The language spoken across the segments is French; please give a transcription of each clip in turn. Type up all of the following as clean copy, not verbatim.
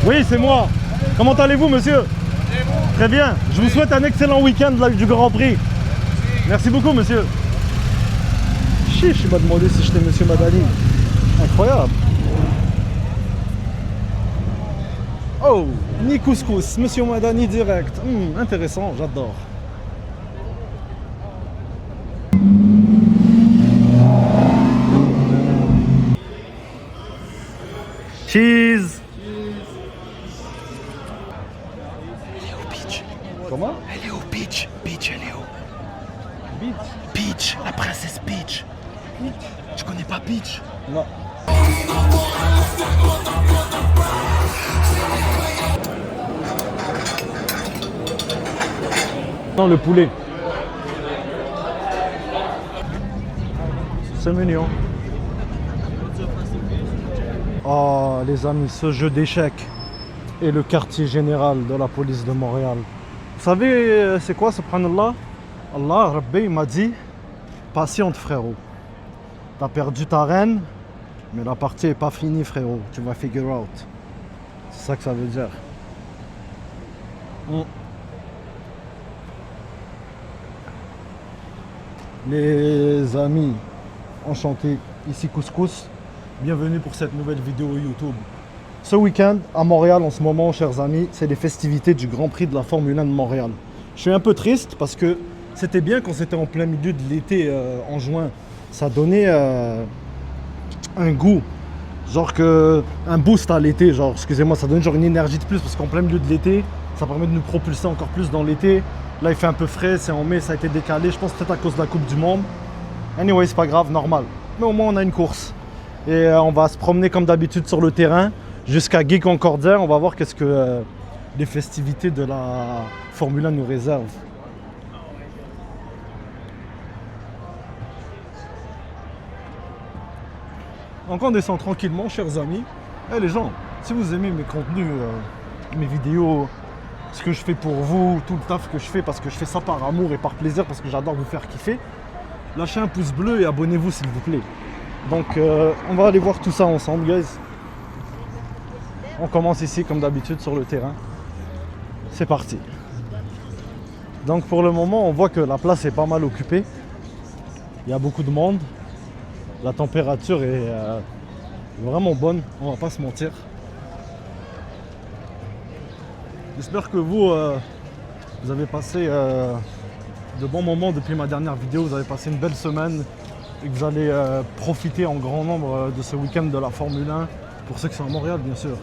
Oui, c'est moi. Comment allez-vous, monsieur? Très bien. Je vous souhaite un excellent week-end du Grand Prix. Merci beaucoup, monsieur. Chiche, il m'a demandé si j'étais monsieur Madani. Incroyable. Oh, ni couscous, monsieur Madani direct. Intéressant, j'adore. Cheese. Elle est où, Peach? Comment? Elle est où, Peach? Peach, elle est où? Beach. Peach, la princesse Peach. Tu connais pas Peach? Non. Non, le poulet. C'est mignon. Oh, les amis, ce jeu d'échecs est le quartier général de la police de Montréal. Vous savez, c'est quoi, subhanallah? Allah, Rabbi, m'a dit, patiente, frérot. T'as perdu ta reine, mais la partie est pas finie, frérot. Tu vas figure out. C'est ça que ça veut dire. Les amis, enchanté. Ici Couscous. Bienvenue pour cette nouvelle vidéo YouTube. Ce week-end, à Montréal, en ce moment, chers amis, c'est les festivités du Grand Prix de la Formule 1 de Montréal. Je suis un peu triste parce que c'était bien quand c'était en plein milieu de l'été, en juin. Ça donnait un goût, genre un boost à l'été, genre, excusez-moi, ça donne genre une énergie de plus parce qu'en plein milieu de l'été, ça permet de nous propulser encore plus dans l'été. Là, il fait un peu frais, c'est en mai, ça a été décalé, je pense peut-être à cause de la Coupe du Monde. Anyway, c'est pas grave, normal. Mais au moins, on a une course. Et on va se promener comme d'habitude sur le terrain jusqu'à Guy Concordia. On va voir qu'est-ce que les festivités de la Formule 1 nous réservent. Donc on descend tranquillement, chers amis. Et les gens, si vous aimez mes contenus, mes vidéos, ce que je fais pour vous, tout le taf que je fais, parce que je fais ça par amour et par plaisir, parce que j'adore vous faire kiffer, lâchez un pouce bleu et abonnez-vous s'il vous plaît. Donc on va aller voir tout ça ensemble, guys. On commence ici comme d'habitude sur le terrain. C'est parti. Donc pour le moment, on voit que la place est pas mal occupée. Il y a beaucoup de monde. La température est vraiment bonne, on va pas se mentir. J'espère que vous avez passé de bons moments depuis ma dernière vidéo. Vous avez passé une belle semaine et que vous allez profiter en grand nombre de ce week-end de la Formule 1. Pour ceux qui sont à Montréal, bien sûr.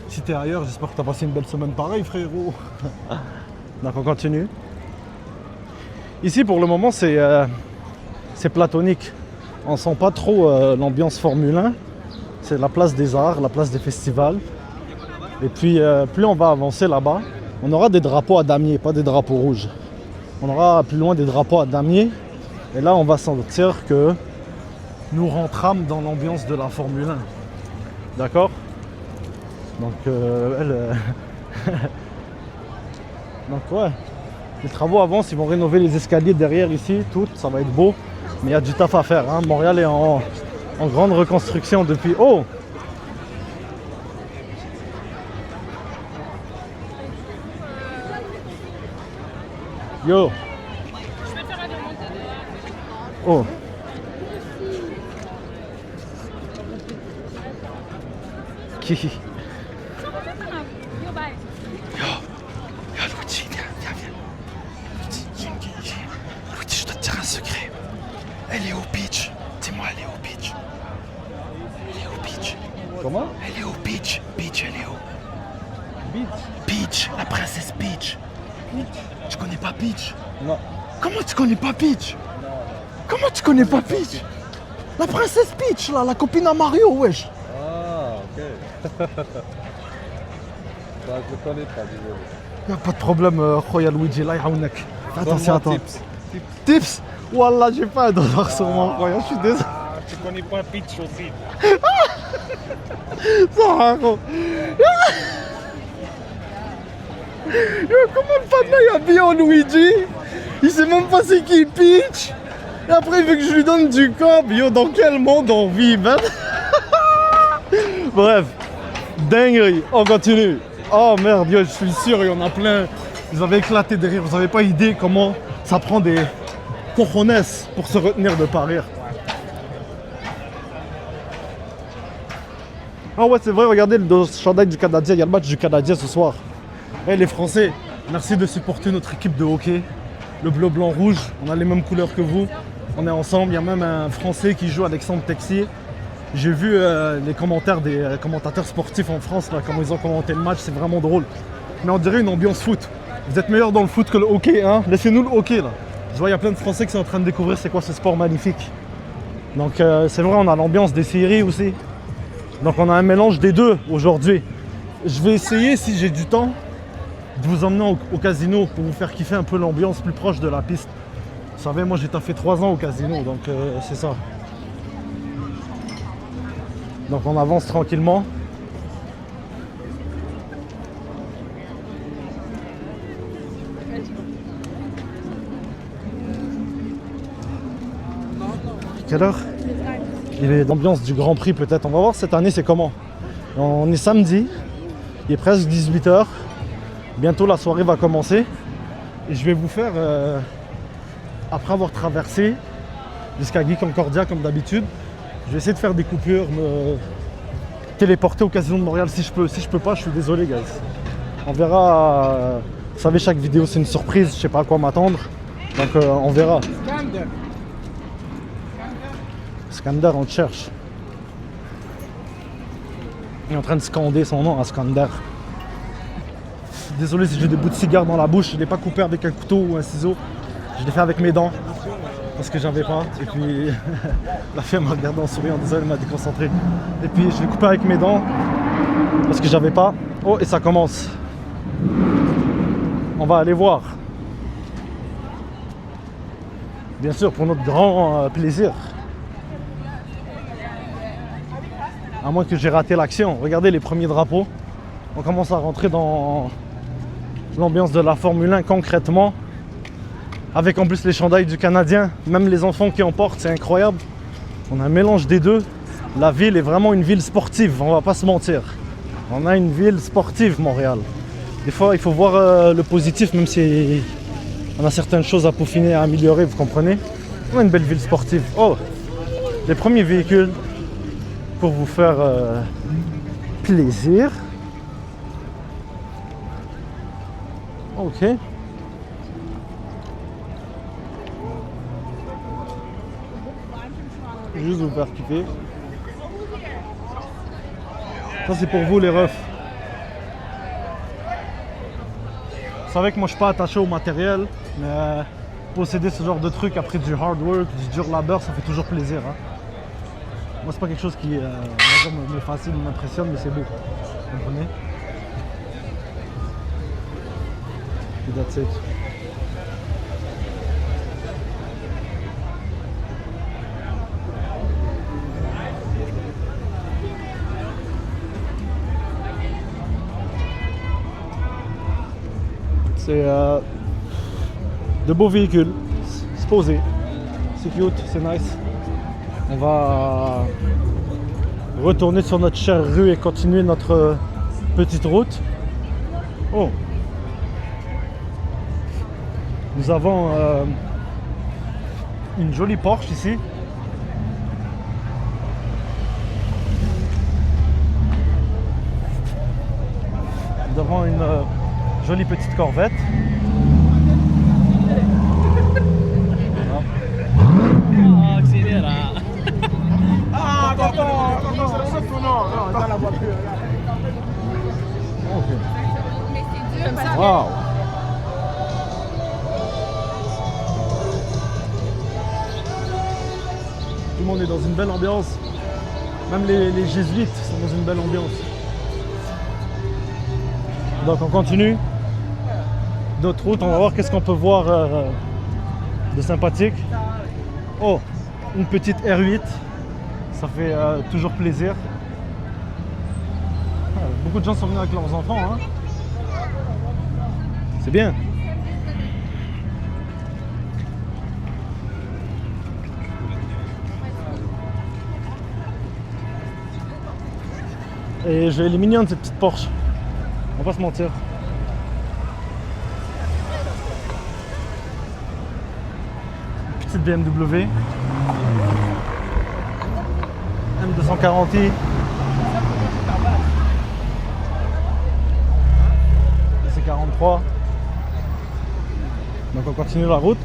Si tu es ailleurs, j'espère que tu as passé une belle semaine pareil, frérot. Donc on continue. Ici, pour le moment, c'est platonique. On sent pas trop l'ambiance Formule 1. C'est la place des arts, la place des festivals. Et puis, plus on va avancer là-bas, on aura des drapeaux à damier, pas des drapeaux rouges. On aura plus loin des drapeaux à damier. Et là, on va sentir que nous rentrons dans l'ambiance de la Formule 1. D'accord? Donc, donc, ouais. Les travaux avancent, ils vont rénover les escaliers derrière ici, tout, ça va être beau. Mais il y a du taf à faire, hein. Montréal est en grande reconstruction depuis... Oh! Yo! Je vais te faire la remontée de... Oh! Qui? Yo, bye. Yo, Luigi, viens. Luigi, je dois te dire un secret. Elle est où, Peach? Dis-moi, elle est où, Peach? Elle est où, Peach? Comment? Elle est où, Peach? Peach, elle est où? Beach? Peach, la princesse Peach. Tu connais pas Peach? Non. Comment tu connais pas Peach? Comment tu connais pas Peach? La princesse Peach, là, la copine à Mario, wesh. Ah, ok. Bah, je connais pas, désolé. Y'a pas de problème, Khoya Luigi, là, yaounek. Attention à toi. Tips? Wallah, j'ai pas $1 sur mon Khoya, je suis désolé. Tu connais pas Peach aussi. Ça, gros. Yo, comment le panda il a bien en Luigi? Il sait même pas c'est qui Peach. Et après il veut que je lui donne du cob. Yo, dans quel monde on vit, man? Bref, Dinguerie, on continue. Oh merde, yo, je suis sûr, il y en a plein. Vous avez éclaté de rire, vous n'avez pas idée comment ça prend des cojones pour se retenir de pas rire. Ah ouais, c'est vrai, regardez le chandail du Canadien, il y a le match du Canadien ce soir. Eh les Français, merci de supporter notre équipe de hockey. Le bleu, blanc, rouge, on a les mêmes couleurs que vous. On est ensemble, il y a même un Français qui joue, Alexandre Texier. J'ai vu les commentaires des commentateurs sportifs en France, là, comment ils ont commenté le match, c'est vraiment drôle. Mais on dirait une ambiance foot. Vous êtes meilleurs dans le foot que le hockey, hein? Laissez-nous le hockey, là. Je vois, il y a plein de Français qui sont en train de découvrir c'est quoi ce sport magnifique. Donc c'est vrai, on a l'ambiance des séries aussi. Donc on a un mélange des deux aujourd'hui. Je vais essayer, si j'ai du temps, de vous emmener au casino pour vous faire kiffer un peu l'ambiance plus proche de la piste. Vous savez, moi j'ai taffé 3 ans au casino, donc c'est ça. Donc on avance tranquillement. Quelle heure? Il est l'ambiance du Grand Prix peut-être. On va voir cette année c'est comment. On est samedi, il est presque 18h. Bientôt la soirée va commencer. Et je vais vous faire, après avoir traversé jusqu'à Guy Concordia comme d'habitude, je vais essayer de faire des coupures, me téléporter au Casino de Montréal si je peux. Si je peux pas, je suis désolé guys. On verra. Vous savez, chaque vidéo c'est une surprise, je sais pas à quoi m'attendre. Donc on verra. Skander, on le cherche. Il est en train de scander son nom à Skander. Désolé si j'ai des bouts de cigare dans la bouche, je ne l'ai pas coupé avec un couteau ou un ciseau. Je l'ai fait avec mes dents. Parce que j'avais pas. Et puis la fille m'a regardé en souriant, désolé, elle m'a déconcentré. Et puis je l'ai coupé avec mes dents. Parce que j'avais pas. Oh, et ça commence. On va aller voir. Bien sûr, pour notre grand plaisir. À moins que j'ai raté l'action. Regardez les premiers drapeaux. On commence à rentrer dans l'ambiance de la Formule 1 concrètement. Avec en plus les chandails du Canadien. Même les enfants qui en portent, c'est incroyable. On a un mélange des deux. La ville est vraiment une ville sportive, on va pas se mentir. On a une ville sportive, Montréal. Des fois, il faut voir le positif, même si on a certaines choses à peaufiner, à améliorer, vous comprenez. On a une belle ville sportive. Oh, les premiers véhicules pour vous faire plaisir. Ok. Juste vous faire kiffer. Ça c'est pour vous les refs. Vous savez que moi je suis pas attaché au matériel, mais posséder ce genre de truc après du hard work, du dur labeur, ça fait toujours plaisir. Hein. Moi c'est pas quelque chose qui me fascine, m'impressionne, mais c'est beau. Vous comprenez? Et that's it. C'est de beaux véhicules, c'est posé, c'est cute, c'est nice. On va retourner sur notre chère rue et continuer notre petite route. Oh, nous avons une jolie Porsche ici. Nous avons une jolie petite Corvette. Oh, accélère. Ah, non, dans la voiture. Ok. Mais c'est dur parce que Wow. Tout le monde est dans une belle ambiance. Même les jésuites sont dans une belle ambiance. Donc on continue notre route, on va voir qu'est-ce qu'on peut voir de sympathique. Oh, une petite R8, ça fait toujours plaisir. Beaucoup de gens sont venus avec leurs enfants, hein. C'est bien. Et elle est mignonne cette petite Porsche. On va pas se mentir. Une petite BMW. M240i. C'est 43. Donc on continue la route.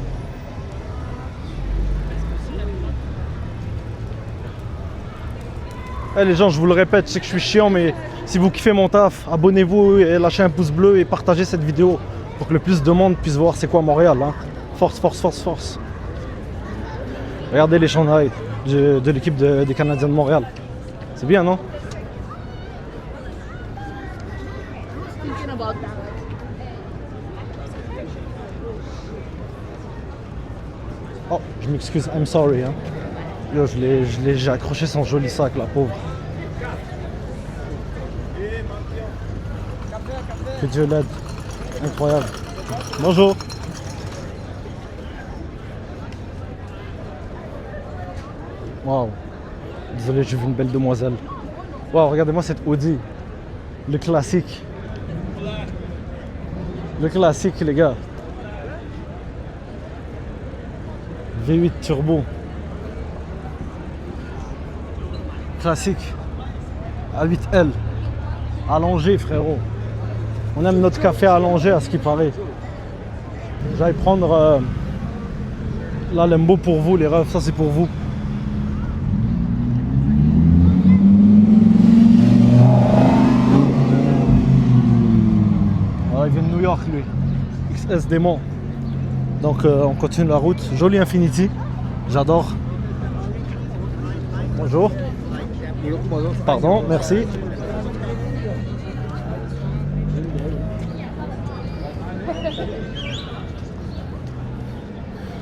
Eh les gens, je vous le répète, je sais que je suis chiant, mais si vous kiffez mon taf, abonnez-vous et lâchez un pouce bleu et partagez cette vidéo pour que le plus de monde puisse voir c'est quoi Montréal. Hein. Force, force, force, force. Regardez les chandails de l'équipe des Canadiens de Montréal. C'est bien, non? Oh, je m'excuse, I'm sorry. Hein. Yo, j'ai accroché son joli sac, la pauvre. Que Dieu l'aide. Incroyable. Bonjour. Waouh. Désolé, j'ai vu une belle demoiselle. Waouh, regardez-moi cette Audi. Le classique. Le classique, les gars. V8 turbo. Classique. A8L. Allongé, frérot. On aime notre café allongé, à ce qui paraît. J'allais prendre la Lembo pour vous, les refs. Ça, c'est pour vous. Alors, il vient de New York, lui. XS Démon. Donc, on continue la route. Jolie Infiniti. J'adore. Bonjour. Pardon, merci.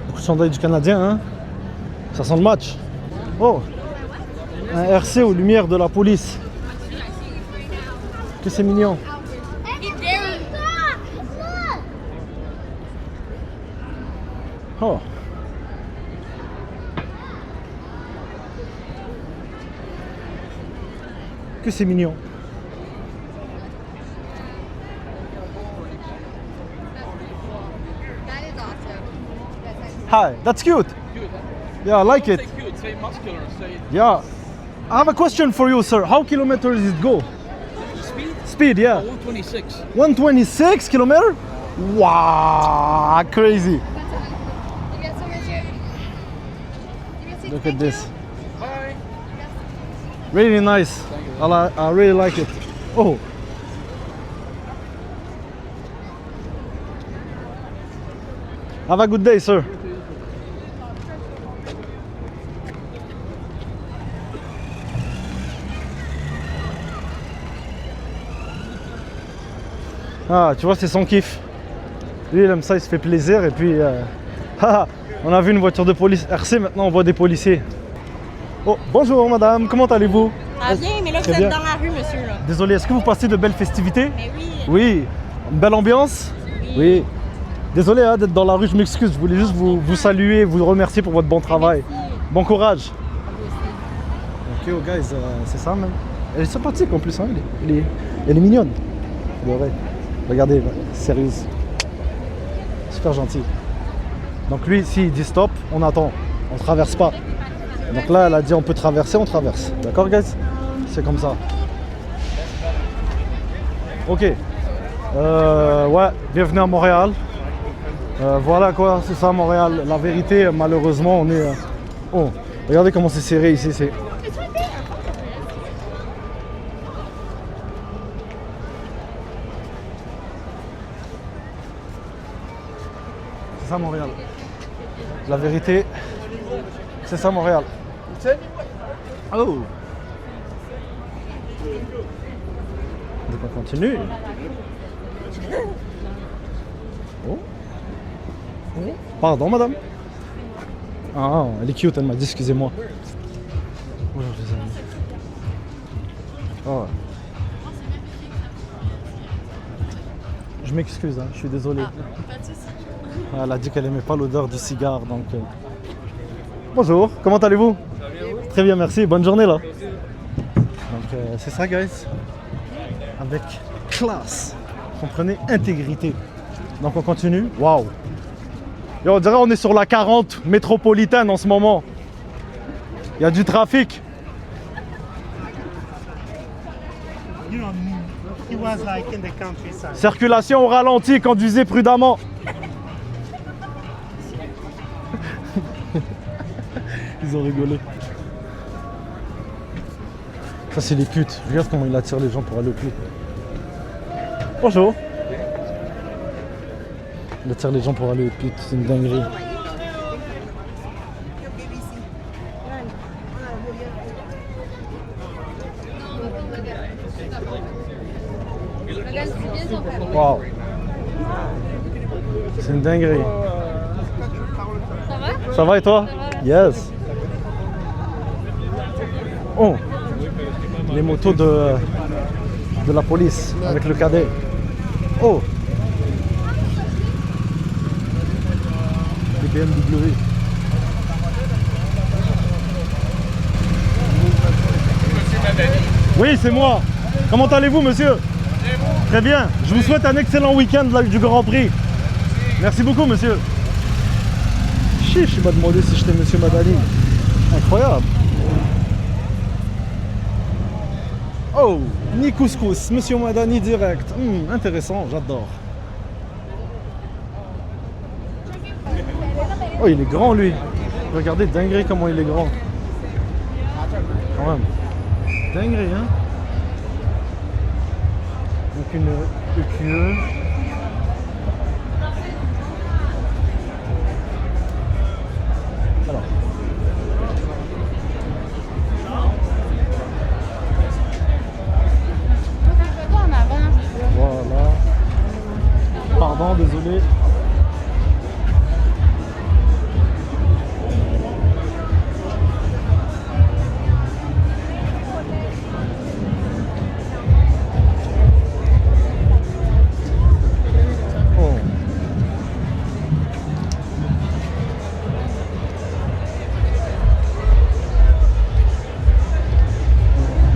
Beaucoup de chandails du Canadien, hein. Ça sent le match. Oh, un RC aux lumières de la police. Que c'est mignon. Oh. Que c'est mignon. Hi, that's cute. Yeah, I like it. It's very muscular. Yeah. I have a question for you, sir. How kilometers does it go? Speed? Speed, yeah. 126. 126 kilometers? Wow, crazy. Look at this. Bye. Really nice. I really like it. Oh. Have a good day, sir. Ah, tu vois, c'est son kiff. Lui, il aime ça, il se fait plaisir. Et puis, on a vu une voiture de police RC, maintenant on voit des policiers. Oh, bonjour madame, comment allez-vous? Ah bien, mais là vous Très bien. êtes dans la rue, monsieur. Là. Désolé, est-ce que vous passez de belles festivités? Mais oui. Oui. Une belle ambiance? Oui. Désolé hein, d'être dans la rue, je m'excuse. Je voulais juste vous saluer, vous remercier pour votre bon travail. Merci. Bon courage. Ok, oh guys, c'est ça même. Elle est sympathique en plus, hein. Elle est mignonne. C'est vrai. Regardez, sérieuse. Super gentil. Donc lui, s'il dit stop, on attend. On traverse pas. Donc là, elle a dit on peut traverser, on traverse. D'accord, guys? C'est comme ça. Ok. Ouais, bienvenue à Montréal. Voilà quoi, c'est ça Montréal. La vérité, malheureusement, on est... Oh, regardez comment c'est serré ici. C'est ça Montréal. La vérité, c'est ça Montréal. Oh. Donc on continue. Oh. Oh. Pardon madame. Ah, elle est cute, elle m'a dit excusez-moi. Bonjour les amis. Oh. Je m'excuse, hein, je suis désolé. Pas de soucis. Elle a dit qu'elle aimait pas l'odeur du cigare, donc... Bonjour, comment allez-vous? Très bien, merci. Bonne journée, là. Donc, c'est ça, guys. Avec classe. Comprenez, intégrité. Donc on continue. Waouh. Et on dirait on est sur la 40 métropolitaine en ce moment. Il y a du trafic. You know, he was like in the countryside. Circulation au ralenti, conduisez prudemment. Ils ont rigolé. Ça c'est les putes. Regarde comment il attire les gens pour aller au pute. Bonjour. Il attire les gens pour aller au pute, c'est une dinguerie. Waouh. C'est une dinguerie. Ça va? Ça va et toi? Yes. Oh. Les motos de la police avec le cadet. Oh. Les BMW. Oui, c'est moi. Comment allez-vous, monsieur? Très bien. Je vous souhaite un excellent week-end du Grand Prix. Merci beaucoup, monsieur. Chiche, il m'a demandé si j'étais monsieur Madani. Incroyable. Oh, ni couscous, monsieur Madani direct. Intéressant, j'adore. Oh, il est grand, lui. Regardez, dinguerie comment il est grand. Quand même. Dinguerie, hein. Donc une EQE. Alors. Voilà. Pardon, désolé.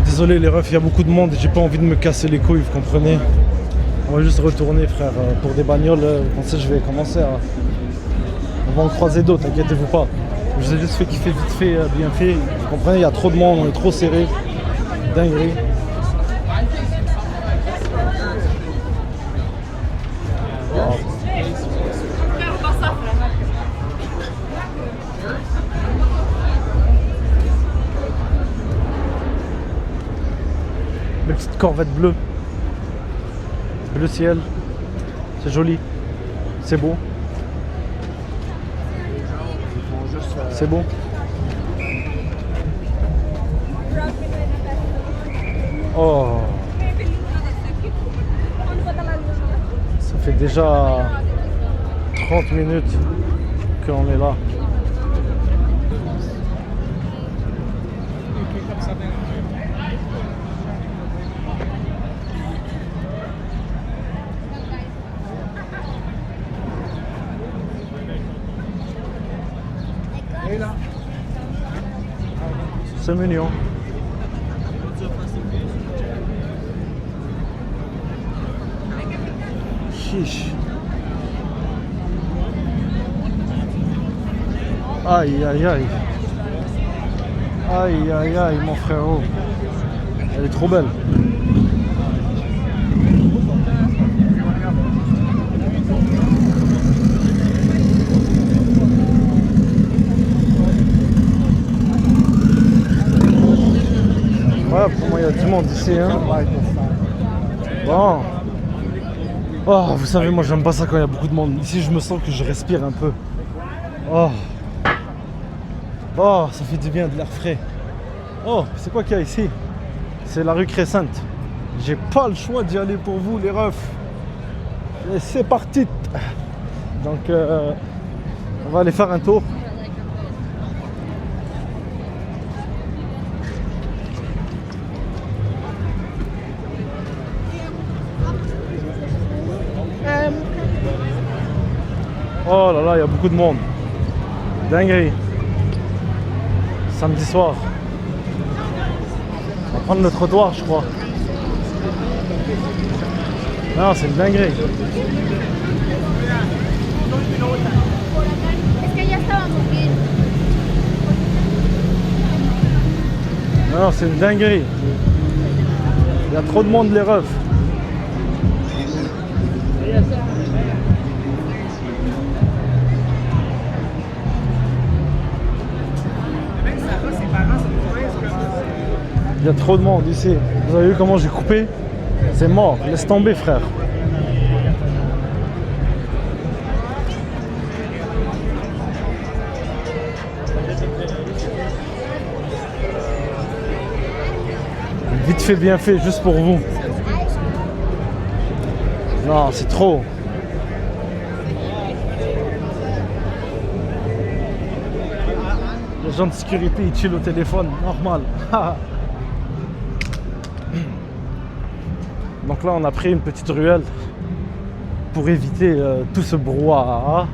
Désolé les refs, il y a beaucoup de monde et j'ai pas envie de me casser les couilles, vous comprenez? On va juste retourner frère, pour des bagnoles, vous pensez que je vais commencer à... On va en croiser d'autres, inquiétez-vous pas. Je vous ai juste fait kiffer vite fait, bien fait, vous comprenez, il y a trop de monde, on est trop serré. Dinguerie. Wow. Belle petite corvette bleue. Bleu ciel. C'est joli. C'est beau. C'est beau. Oh. Ça fait déjà 30 minutes qu'on est là. C'est mignon. Chiche. Aïe aïe aïe. Aïe aïe aïe mon frérot. Elle est trop belle. Voilà, pour moi il y a du monde ici hein. Bon. Oh, vous savez moi j'aime pas ça quand il y a beaucoup de monde. Ici je me sens que je respire un peu. Oh. Oh, ça fait du bien de l'air frais. Oh, c'est quoi qu'il y a ici? C'est la rue Crescente. J'ai pas le choix d'y aller pour vous les refs. Et c'est parti. Donc on va aller faire un tour. Oh là là, il y a beaucoup de monde. Dinguerie. Samedi soir. prendre le trottoir, je crois. Non, c'est une dinguerie. Es que ya estábamos bien. Non, c'est une dinguerie. Il y a trop de monde, les refs. Il y a trop de monde ici. Vous avez vu comment j'ai coupé? C'est mort. Laisse tomber, frère. Vite fait, bien fait, juste pour vous. Non, c'est trop. Les gens de sécurité, ils chillent au téléphone, normal. Donc là, on a pris une petite ruelle pour éviter tout ce brouhaha.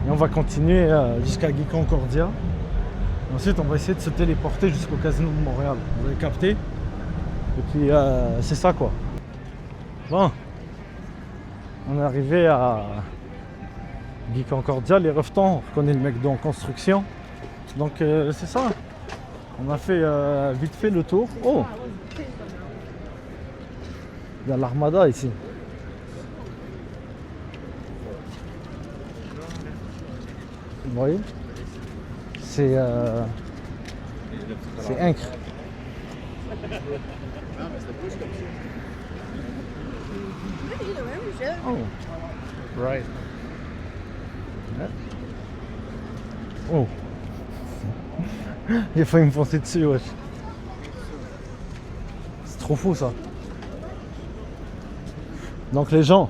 Et on va continuer jusqu'à Guy Concordia. Ensuite, on va essayer de se téléporter jusqu'au Casino de Montréal. Vous avez capté? Et puis, c'est ça, quoi. Bon. On est arrivé à Guy Concordia, les reftons. On reconnaît le McDo en construction. Donc, c'est ça. On a fait vite fait le tour. Oh! Il y a l'Armada ici. Vous voyez? C'est incre. Oh. Right. Oh. Il a failli me foncer dessus, wesh. C'est trop fou ça. Donc les gens,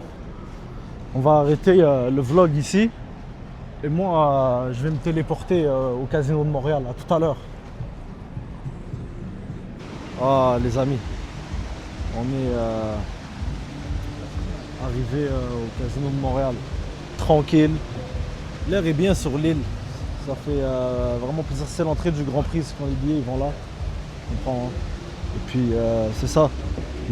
on va arrêter le vlog ici. Et moi, je vais me téléporter au Casino de Montréal. À tout à l'heure. Ah, les amis. On est arrivé au Casino de Montréal. Tranquille. L'air est bien sur l'île. Ça fait vraiment plaisir. C'est l'entrée du Grand Prix. Quand les billets ils vont là. On prend, hein. Et puis, c'est ça.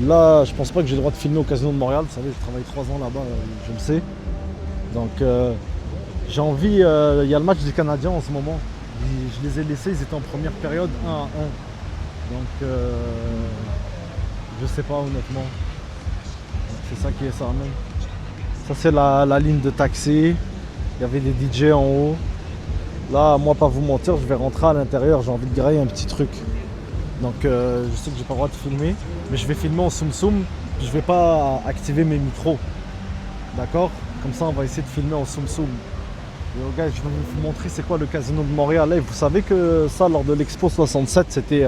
Là, je pense pas que j'ai le droit de filmer au Casino de Montréal. Vous savez, je travaille 3 ans là-bas. Je le sais. Donc... j'ai envie, il y a le match des Canadiens en ce moment. Je les ai laissés, ils étaient en première période 1-1. Donc je sais pas honnêtement. C'est ça qui est ça même. Ça c'est la ligne de taxi. Il y avait des DJ en haut. Là, moi pas vous mentir, je vais rentrer à l'intérieur, j'ai envie de grailler un petit truc. Donc je sais que j'ai pas le droit de filmer, mais je vais filmer en zoom zoom. Je vais pas activer mes micros. D'accord? Comme ça on va essayer de filmer en zoom zoom. Et gars, je vais vous montrer c'est quoi le Casino de Montréal. Et vous savez que ça, lors de l'Expo 67, c'était...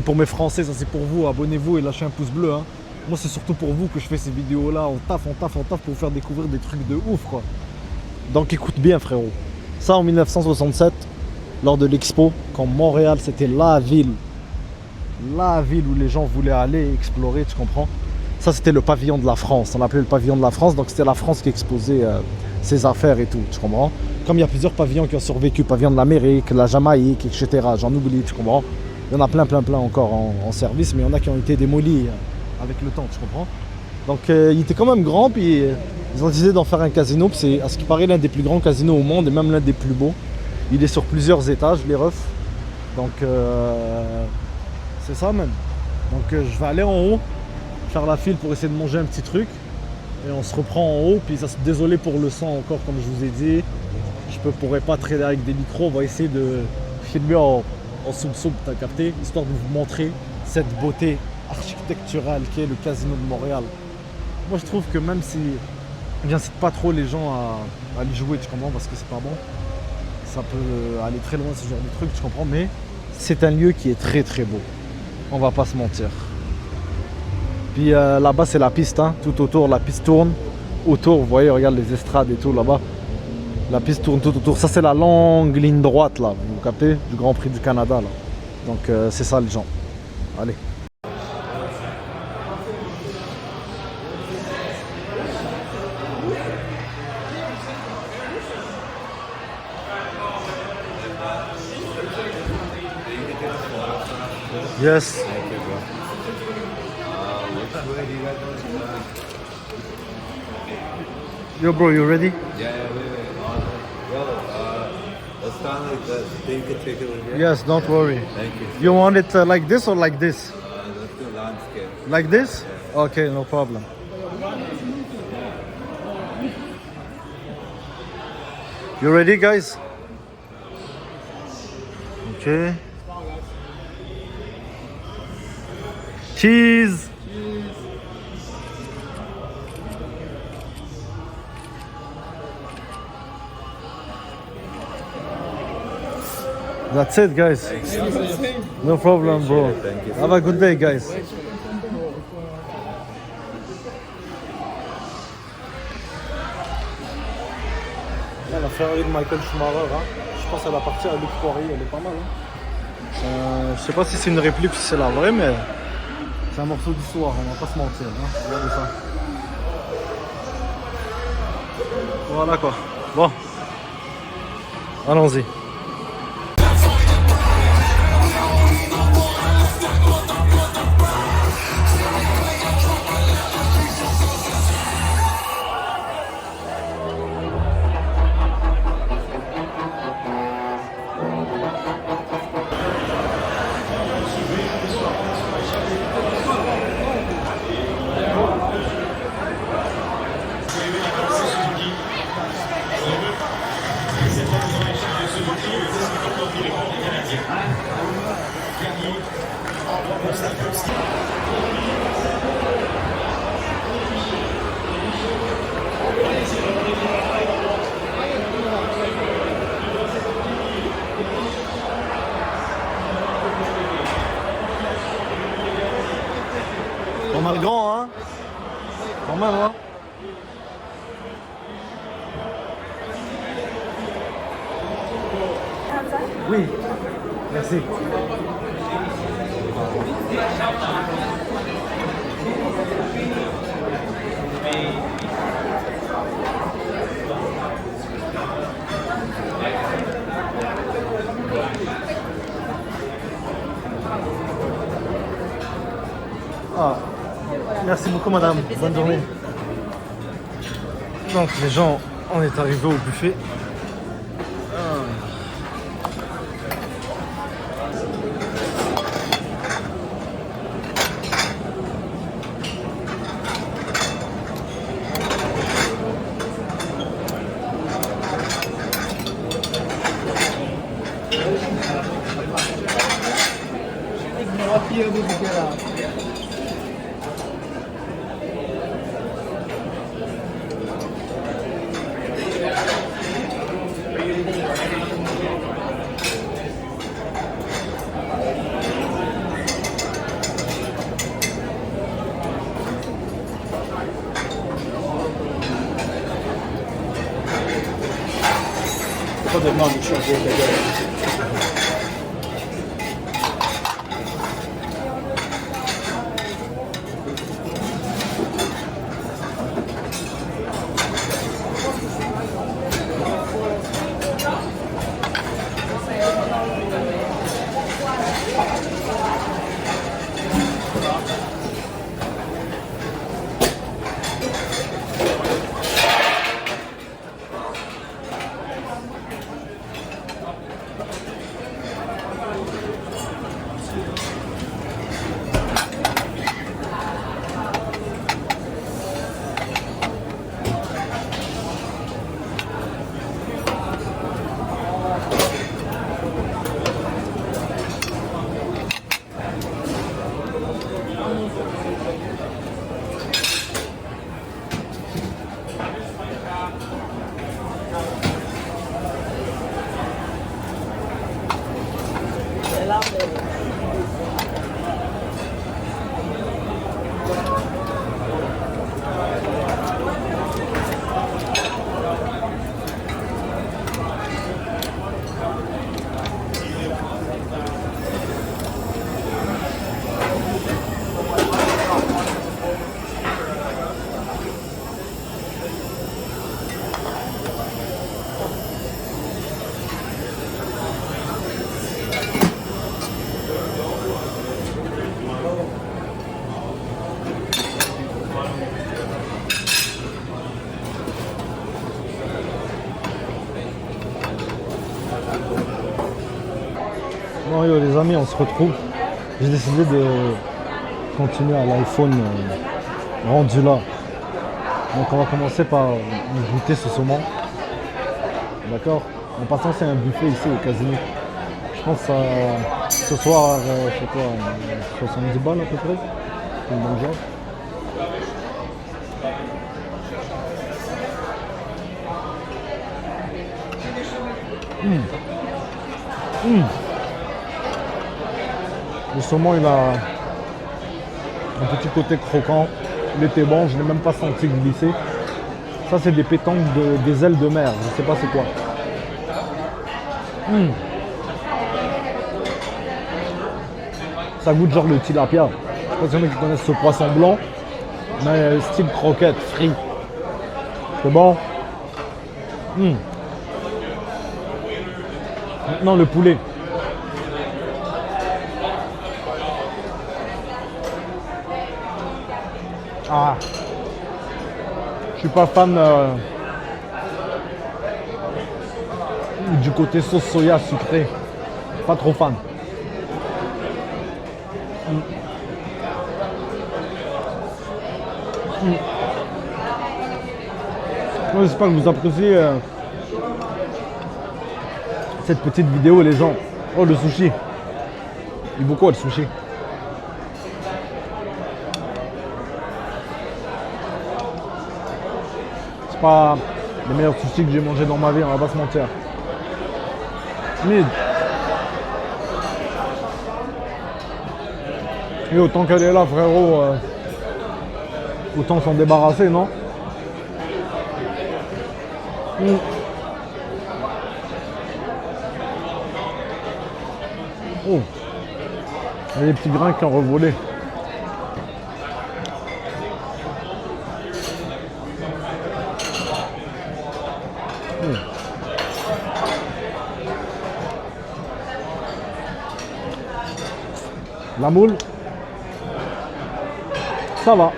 pour mes Français, ça c'est pour vous, abonnez-vous et lâchez un pouce bleu. Hein. Moi c'est surtout pour vous que je fais ces vidéos-là. On taffe pour vous faire découvrir des trucs de ouf, quoi. Donc écoute bien, frérot. Ça en 1967, lors de l'Expo, quand Montréal c'était la ville où les gens voulaient aller explorer, tu comprends? Ça c'était le pavillon de la France, on l'appelait le pavillon de la France, donc c'était la France qui exposait ses affaires et tout, tu comprends? Comme il y a plusieurs pavillons qui ont survécu, pavillon de l'Amérique, la Jamaïque, etc. J'en oublie, tu comprends? Il y en a plein encore en service, mais il y en a qui ont été démolis avec le temps, tu comprends? Donc il était quand même grand, puis ils ont décidé d'en faire un casino, puis c'est à ce qui paraît l'un des plus grands casinos au monde et même l'un des plus beaux. Il est sur plusieurs étages, les refs. Donc c'est ça même. Donc je vais aller en haut, faire la file pour essayer de manger un petit truc. Et on se reprend en haut, puis ça, désolé pour le son encore, comme je vous ai dit. Je pourrais pas trader avec des micros, on va essayer de filmer en soum-soum, t'as capté, histoire de vous montrer cette beauté architecturale qui est le Casino de Montréal. Moi je trouve que même si j'incite pas trop les gens à aller jouer, tu comprends, parce que c'est pas bon, ça peut aller très loin ce genre de truc, tu comprends, mais c'est un lieu qui est très très beau, on va pas se mentir. Puis là-bas c'est la piste, hein, tout autour, la piste tourne, autour, vous voyez, regarde les estrades et tout là-bas. La piste tourne tout autour, ça c'est la longue ligne droite là, vous captez, du Grand Prix du Canada là. Donc c'est ça les gens, allez. Yes. Yo, bro, you ready? Yeah, wait. Let's start like that. Then you can take it over here. Yes, don't worry. Thank you. You want it like this or like this? Let's do landscape. Like this? Okay, no problem. You ready, guys? Okay. Cheese. That's it, guys. No problem, bro. Thank you. Have a good day, guys. Là, la Ferrari de Michael Schumacher, hein. Je pense qu'elle a partie à Luc Poirier, elle est pas mal. Hein. Je sais pas si c'est une réplique ou si c'est la vraie, mais c'est un morceau d'histoire, on va pas se mentir. Hein. Regardez ça. Voilà quoi. Bon. Allons-y. Pas mal grand, hein? Quand même, hein? Oui, merci. Ah, merci beaucoup madame, bonne journée. Donc les gens, on est arrivé au buffet. Bon yo les amis, on se retrouve. J'ai décidé de continuer à l'iPhone rendu là. Donc on va commencer par goûter ce saumon. D'accord. En passant c'est un buffet ici au casino. Je pense que ce soir, c'est quoi, 70 balles à peu près. C'est une bonne job. Le saumon il a un petit côté croquant, il était bon, je n'ai même pas senti glisser. Ça c'est des pétanques des ailes de mer, je sais pas c'est quoi. Ça goûte genre le tilapia. Je sais pas si y en a qui connaissent ce poisson blanc, mais style croquette, frit. C'est bon. Maintenant le poulet. Ah, je suis pas fan du côté sauce soya sucrée. Pas trop fan. J'espère que vous appréciez cette petite vidéo les gens. Oh le sushi. Il est beaucoup le sushi. C'est pas les meilleurs sushis que j'ai mangé dans ma vie, on va pas se mentir. Mais et autant qu'elle est là frérot, autant s'en débarrasser, non? Oh, il y a des petits grains qui ont revolé. La moule, ça va.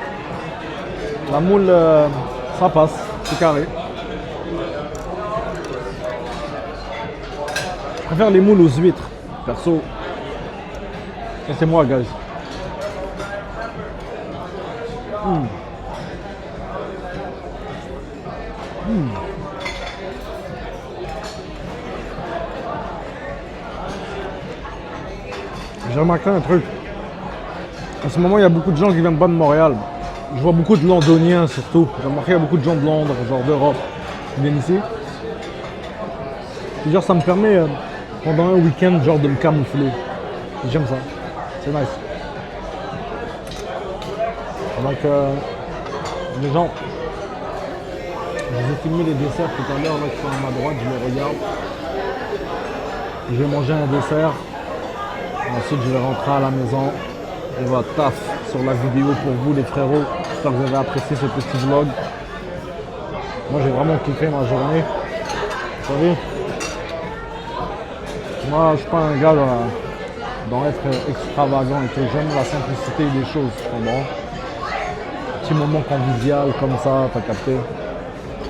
La moule, ça passe, c'est carré. Je préfère les moules aux huîtres, perso. Ça c'est moi, guys. J'ai remarqué un truc. En ce moment, il y a beaucoup de gens qui viennent pas de Montréal. Je vois beaucoup de Londoniens surtout. J'ai remarqué qu'il y a beaucoup de gens de Londres, genre d'Europe, qui viennent ici. Et genre, ça me permet pendant un week-end genre de me camoufler. J'aime ça. C'est nice. Donc, les gens, je vous ai filmé les desserts tout à l'heure, là, qui sont à ma droite, je les regarde. Je vais manger un dessert. Ensuite, je vais rentrer à la maison. On va taf sur la vidéo pour vous, les frérots. J'espère que vous avez apprécié ce petit vlog. Moi, j'ai vraiment kiffé ma journée. Vous savez, moi, je suis pas un gars dans être extravagant et tout. J'aime la simplicité des choses. Bon. Petit moment convivial comme ça, t'as capté.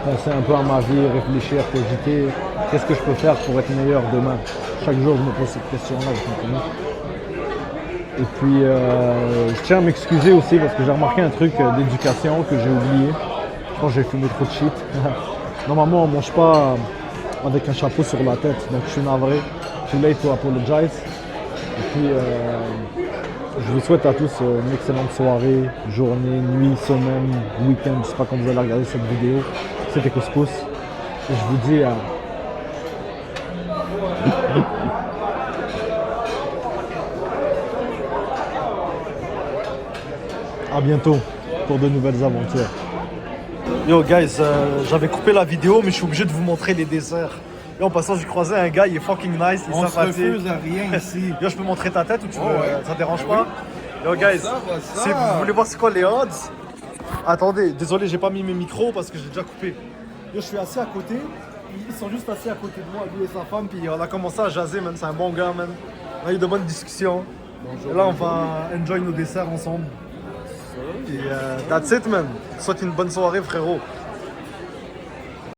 Penser un peu à ma vie, réfléchir, cogiter. Qu'est-ce que je peux faire pour être meilleur demain? Chaque jour, je me pose cette question-là, vous comprenez? Et puis, je tiens à m'excuser aussi parce que j'ai remarqué un truc d'éducation que j'ai oublié. Je pense que j'ai fumé trop de shit. Normalement, on ne mange pas avec un chapeau sur la tête, donc je suis navré. Too late to apologize. Et puis, je vous souhaite à tous une excellente soirée, journée, nuit, semaine, week-end. Je ne sais pas quand vous allez regarder cette vidéo. C'était Couscous. Et je vous dis à... à bientôt pour de nouvelles aventures. Yo guys, j'avais coupé la vidéo mais je suis obligé de vous montrer les desserts. Et en passant j'ai croisé un gars, il est fucking nice, il est sympathique. On se refuse à rien ici. Yo je peux montrer ta tête ou tu veux, ça te dérange pas? Yo guys, si vous voulez voir c'est quoi les odds? Attendez, désolé j'ai pas mis mes micros parce que j'ai déjà coupé. Yo je suis assis à côté, ils sont juste assis à côté de moi, lui et sa femme, puis on a commencé à jaser, man, c'est un bon gars, man. On a eu de bonnes discussions. Bonjour, et là on va enjoy nos desserts ensemble. Et that's it man. Je te souhaite une bonne soirée frérot.